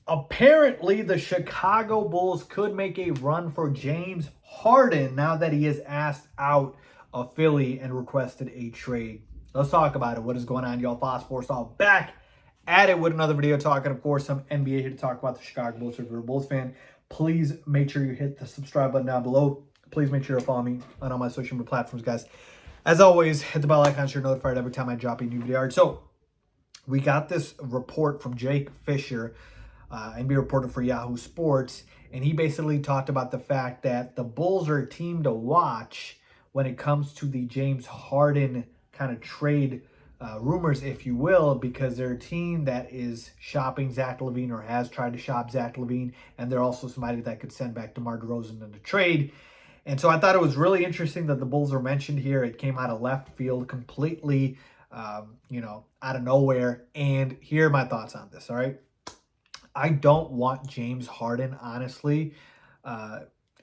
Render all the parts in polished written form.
apparently the Chicago Bulls could make a run for James Harden now that he is asked out of Philly and requested a trade. Let's talk about it. What is going on, y'all? Faiz Sports all back at it with another video talking, of course, some NBA here to talk about the Chicago Bulls. If you're a Bulls fan, please make sure you hit the subscribe button down below. Please make sure to follow me on all my social media platforms, guys. As always, hit the bell icon so you're notified every time I drop a new video. All right, so we got this report from Jake Fisher, NBA reporter for Yahoo Sports, and he basically talked about the fact that the Bulls are a team to watch when it comes to the James Harden kind of trade rumors, if you will, because they're a team that is shopping Zach LaVine or has tried to shop Zach LaVine, and they're also somebody that could send back DeMar DeRozan in the trade. And so I thought it was really interesting that the Bulls are mentioned here. It came out of left field completely, out of nowhere. And here are my thoughts on this, all right? I don't want James Harden, honestly,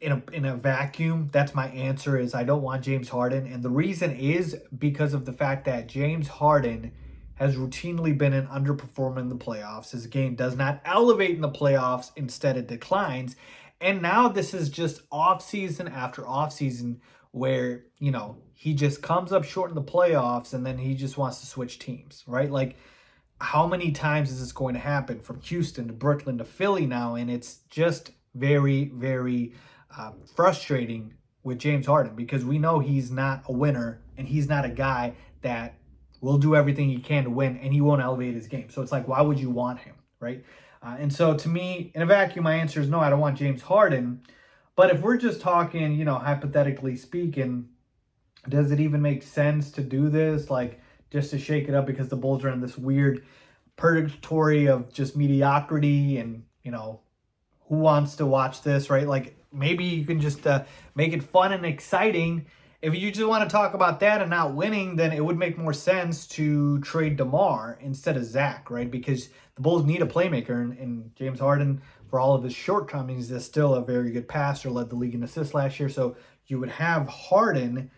in a vacuum. That's my answer, is I don't want James Harden. And the reason is because of the fact that James Harden has routinely been an underperformer in the playoffs. His game does not elevate in the playoffs. Instead, it declines. And now this is just offseason after offseason where, he just comes up short in the playoffs and then he just wants to switch teams, right? Like, how many times is this going to happen from Houston to Brooklyn to Philly now? And it's just very, very frustrating with James Harden because we know he's not a winner and he's not a guy that will do everything he can to win and he won't elevate his game. So it's like, why would you want him, right? And so to me, in a vacuum, my answer is no, I don't want James Harden. But if we're just talking, hypothetically speaking, does it even make sense to do this? Like, just to shake it up because the Bulls are in this weird purgatory of just mediocrity and, who wants to watch this, right? Like, maybe you can just make it fun and exciting. If you just want to talk about that and not winning, then it would make more sense to trade DeMar instead of Zach, right? Because the Bulls need a playmaker, and James Harden, for all of his shortcomings, is still a very good passer, led the league in assists last year. So you would have Harden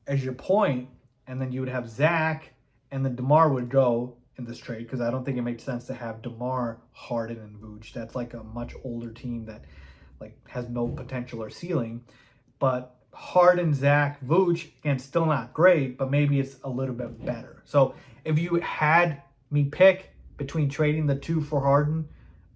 as your point, and then you would have Zach, and then DeMar would go in this trade because I don't think it makes sense to have DeMar, Harden, and Vooch. That's like a much older team that has no potential or ceiling. But Harden, Zach, Vooch, again, still not great, but maybe it's a little bit better. So if you had me pick between trading the two for Harden,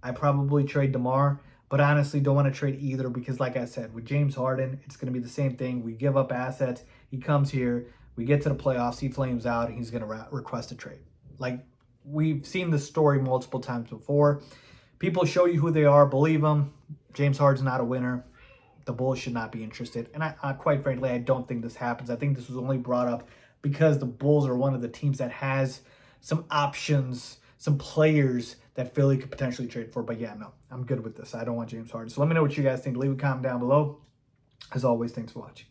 I probably trade DeMar. But honestly, don't want to trade either because, like I said, with James Harden, it's going to be the same thing. We give up assets. He comes here. We get to the playoffs. He flames out, and he's going to request a trade. Like, we've seen this story multiple times before. People show you who they are. Believe them. James Harden's not a winner. The Bulls should not be interested. And I quite frankly, I don't think this happens. I think this was only brought up because the Bulls are one of the teams that has some options, some players that Philly could potentially trade for. But yeah, no, I'm good with this. I don't want James Harden. So let me know what you guys think. Leave a comment down below. As always, thanks for watching.